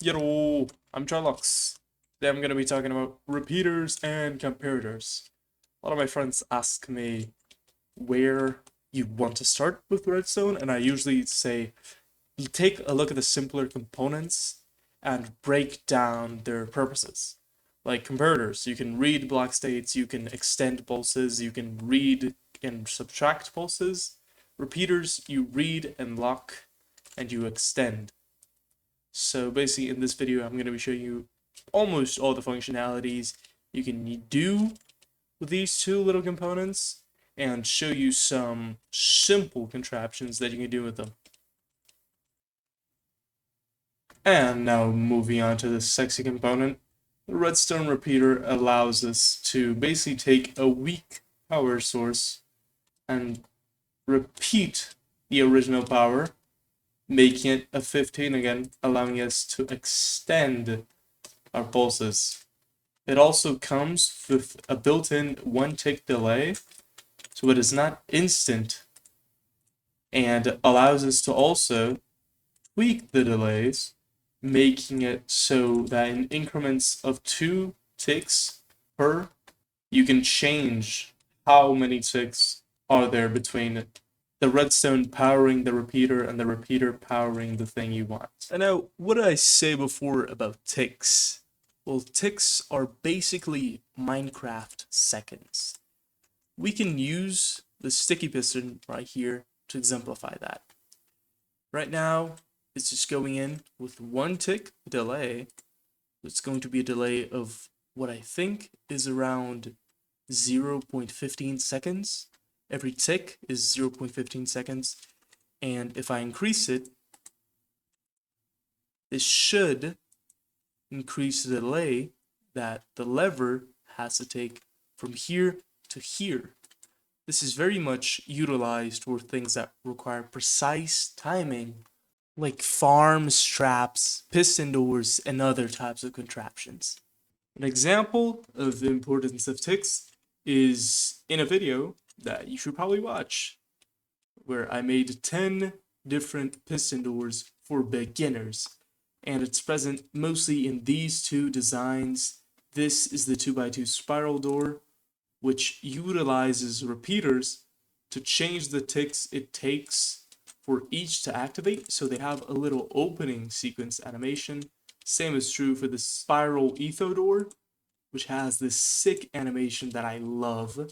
Yallo, I'm Jarlux. Today I'm going to be talking about repeaters and comparators. A lot of my friends ask me where you want to start with Redstone, and I usually say you take a look at the simpler components and break down their purposes. Like comparators, you can read block states, you can extend pulses, you can read and subtract pulses. Repeaters, you read and lock, and you extend. So basically in this video, I'm going to be showing you almost all the functionalities you can do with these two little components and show you some simple contraptions that you can do with them. And now moving on to the sexy component, the redstone repeater allows us to basically take a weak power source and repeat the original power, making it a 15 again, allowing us to extend our pulses. It also comes with a built-in 1-tick delay, so it is not instant, and allows us to also tweak the delays, making it so that in increments of 2 ticks per, you can change how many ticks are there between the redstone powering the repeater and the repeater powering the thing you want. And now, what did I say before about ticks? Well, ticks are basically Minecraft seconds. We can use the sticky piston right here to exemplify that. Right now, it's just going in with 1-tick delay. It's going to be a delay of what I think is around 0.15 seconds. Every tick is 0.15 seconds. And if I increase it, this should increase the delay that the lever has to take from here to here. This is very much utilized for things that require precise timing, like farm straps, piston doors, and other types of contraptions. An example of the importance of ticks is in a video that you should probably watch, where I made 10 different piston doors for beginners, and it's present mostly in these two designs. This is the 2x2 spiral door, which utilizes repeaters to change the ticks it takes for each to activate, so they have a little opening sequence animation. Same is true for the spiral etho door, which has this sick animation that I love,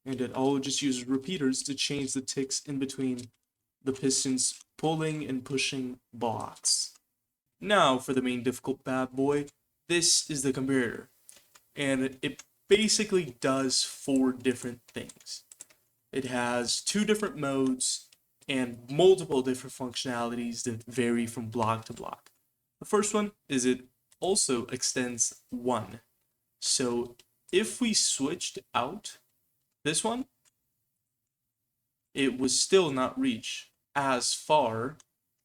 and it all just uses repeaters to change the ticks in between the pistons pulling and pushing blocks. Now for the main difficult bad boy, this is the comparator, and it basically does 4 different things. It has 2 different modes and multiple different functionalities that vary from block to block. The first one is it also extends 1. So if we switched out this one, it would still not reach as far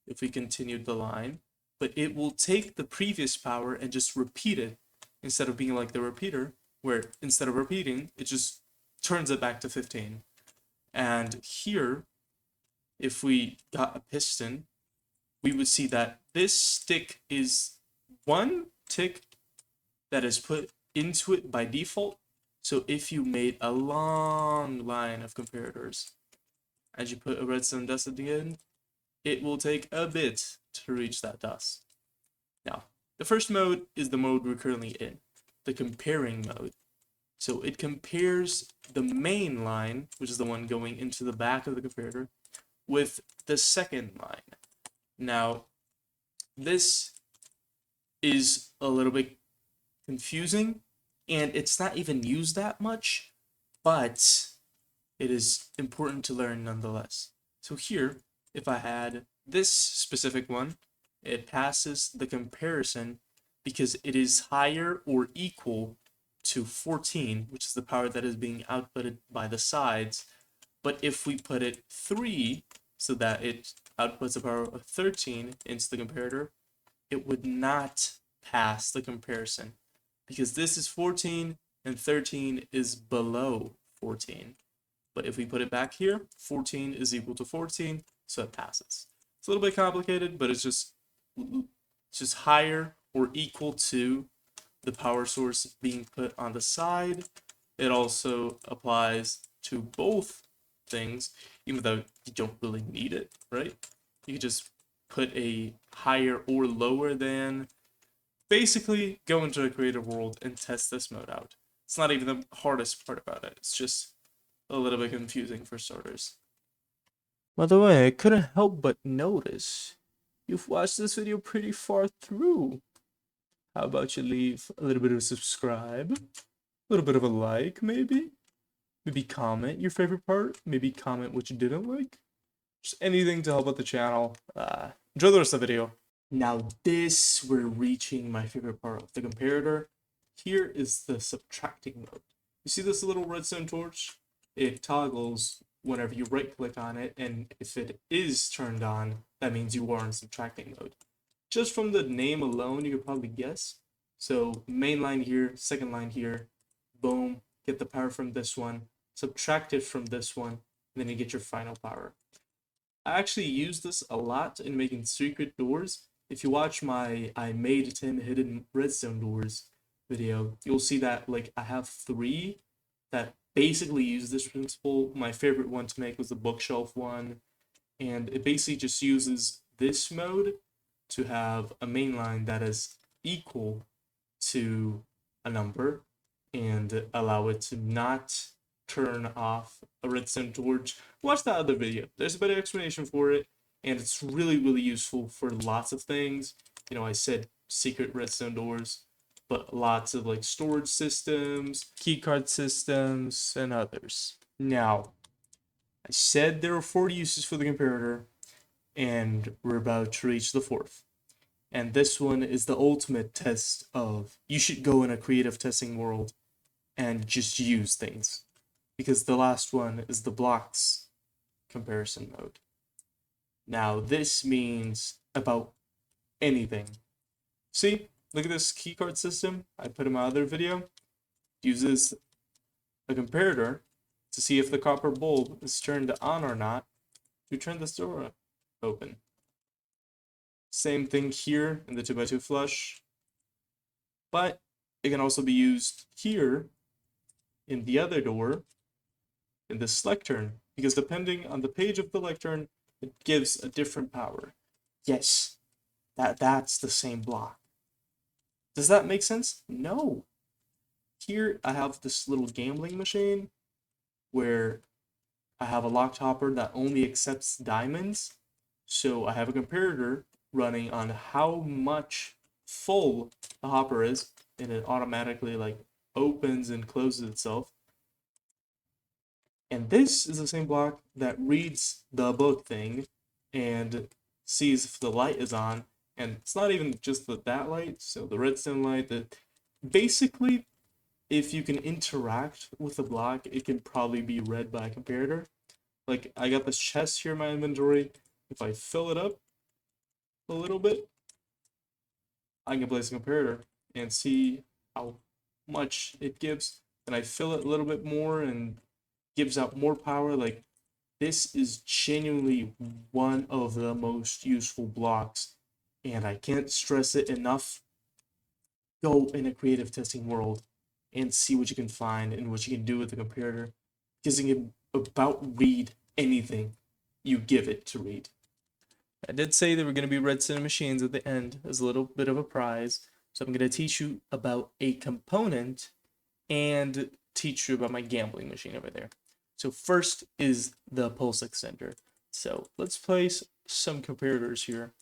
if we continued the line, but it will take the previous power and just repeat it instead of being like the repeater, where instead of repeating, it just turns it back to 15. And here, if we got a piston, we would see that this stick is 1 tick that is put into it by default. So if you made a long line of comparators, as you put a redstone dust at the end, it will take a bit to reach that dust. Now, the first mode is the mode we're currently in, the comparing mode. So it compares the main line, which is the one going into the back of the comparator, with the second line. Now, this is a little bit confusing, and it's not even used that much, but it is important to learn nonetheless. So here, if I had this specific one, it passes the comparison because it is higher or equal to 14, which is the power that is being outputted by the sides. But if we put it 3, so that it outputs a power of 13 into the comparator, it would not pass the comparison, because this is 14 and 13 is below 14. But if we put it back here, 14 is equal to 14, so it passes. It's a little bit complicated, but it's just higher or equal to the power source being put on the side. It also applies to both things, even though you don't really need it, right? You could just put a higher or lower than. Basically, go into a creative world and test this mode out. It's not even the hardest part about it. It's just a little bit confusing for starters. By the way, I couldn't help but notice you've watched this video pretty far through. How about you leave a little bit of a subscribe, a little bit of a like, maybe? Maybe comment your favorite part, maybe comment what you didn't like. Just anything to help out the channel. Enjoy the rest of the video. Now this, we're reaching my favorite part of the comparator. Here is the subtracting mode. You see this little redstone torch? It toggles whenever you right click on it, and if it is turned on, that means you are in subtracting mode. Just from the name alone, you could probably guess. So main line here, second line here, boom, get the power from this one, subtract it from this one, and then you get your final power. I actually use this a lot in making secret doors. If you watch my I made 10 hidden redstone doors video, you'll see that like I have 3 that basically use this principle. My favorite one to make was the bookshelf one, and it basically just uses this mode to have a main line that is equal to a number and allow it to not turn off a redstone torch. Watch that other video. There's a better explanation for it, and it's really, really useful for lots of things. You know, I said secret redstone doors, but lots of like storage systems, keycard systems, and others. Now, I said there were 4 uses for the comparator, and we're about to reach the 4th. And this one is the ultimate test of you should go in a creative testing world and just use things. Because the last one is the blocks comparison mode. Now this means about anything. See, look at this keycard system I put in my other video. Uses a comparator to see if the copper bulb is turned on or not to turn this door open. Same thing here in the 2x2 flush, but it can also be used here in the other door in this lectern, because depending on the page of the lectern, it gives a different power. Yes, that's the same block. Does that make sense? No. Here I have this little gambling machine where I have a locked hopper that only accepts diamonds. So I have a comparator running on how much full the hopper is, and it automatically like opens and closes itself. And this is the same block that reads the book thing and sees if the light is on. And it's not even just that light, so the redstone light. Basically, if you can interact with the block, it can probably be read by a comparator. Like, I got this chest here in my inventory. If I fill it up a little bit, I can place a comparator and see how much it gives. And I fill it a little bit more and gives out more power. Like, this is genuinely one of the most useful blocks, and I can't stress it enough. Go in a creative testing world and see what you can find and what you can do with the comparator, because it can about read anything you give it to read. I did say there were going to be redstone machines at the end as a little bit of a prize, so I'm going to teach you about a component and teach you about my gambling machine over there. So first is the pulse extender. So let's place some comparators here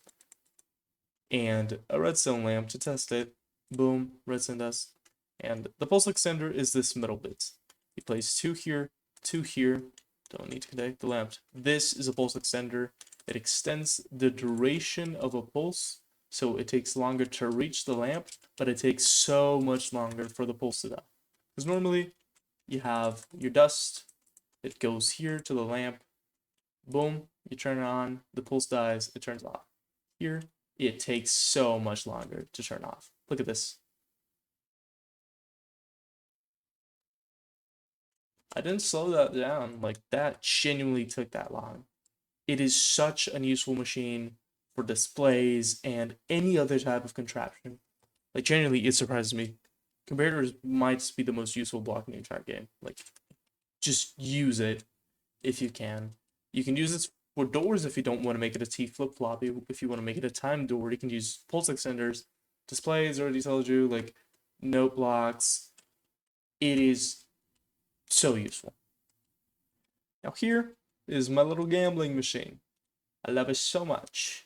and a redstone lamp to test it. Boom, redstone dust. And the pulse extender is this middle bit. You place 2 here, 2 here. Don't need to connect the lamp. This is a pulse extender. It extends the duration of a pulse, so it takes longer to reach the lamp, but it takes so much longer for the pulse to die. Because normally you have your dust, it goes here to the lamp, boom, you turn it on, the pulse dies, it turns off. Here, it takes so much longer to turn off. Look at this. I didn't slow that down, like that genuinely took that long. It is such an useful machine for displays and any other type of contraption. Like, genuinely, it surprises me. Comparators might be the most useful block in the entire game. Like, just use it if you can. You can use it for doors if you don't want to make it a T flip-flop. If you want to make it a time door, you can use pulse extenders. Displays already told you, like, note blocks. It is so useful. Now here is my little gambling machine. I love it so much.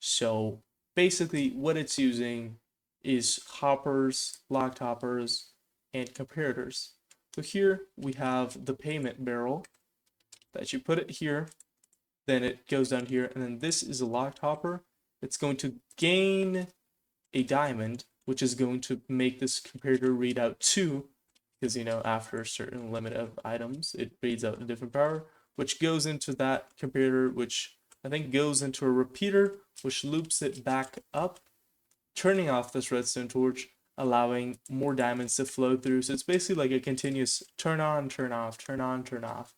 So basically what it's using is hoppers, locked hoppers, and comparators. So here we have the payment barrel that you put it here, then it goes down here, and then this is a locked hopper. It's going to gain a diamond, which is going to make this comparator read out 2, because, you know, after a certain limit of items, it reads out a different power, which goes into that comparator, which I think goes into a repeater, which loops it back up, turning off this redstone torch, allowing more diamonds to flow through. So it's basically like a continuous turn on, turn off, turn on, turn off.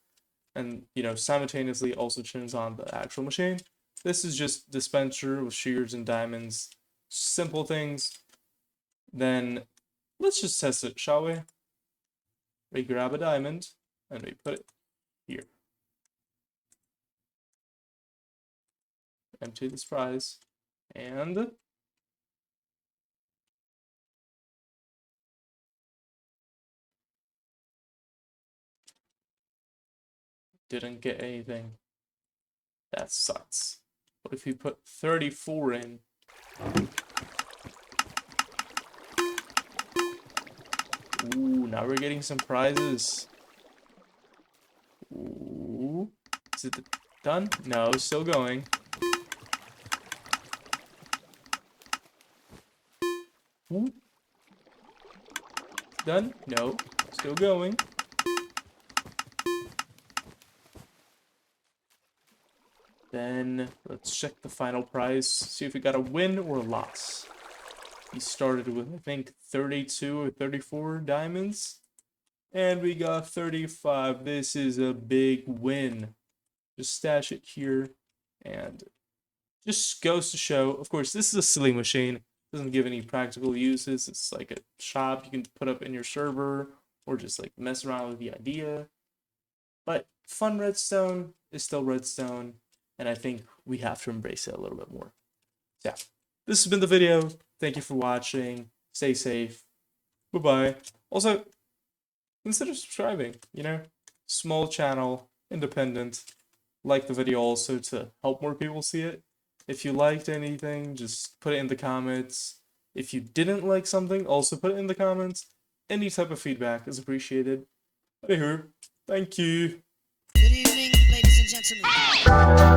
And, you know, simultaneously also turns on the actual machine. This is just dispenser with shears and diamonds. Simple things. Then let's just test it, shall we? We grab a diamond and we put it here. Empty this prize. And didn't get anything. That sucks. What if we put 34 in? Ooh, now we're getting some prizes. Ooh. Is it done? No, still going. Ooh. Done? No, still going. Then let's check the final prize, see if we got a win or a loss. We started with, I think, 32 or 34 diamonds, and we got 35. This is a big win. Just stash it here, and just goes to show, of course, this is a silly machine. Doesn't give any practical uses. It's like a shop you can put up in your server, or just like mess around with the idea. But fun redstone is still redstone, and I think we have to embrace it a little bit more. Yeah, this has been the video. Thank you for watching. Stay safe. Bye-bye. Also, consider subscribing, you know? Small channel, independent. Like the video also to help more people see it. If you liked anything, just put it in the comments. If you didn't like something, also put it in the comments. Any type of feedback is appreciated. Anywho, thank you. Good evening, ladies and gentlemen.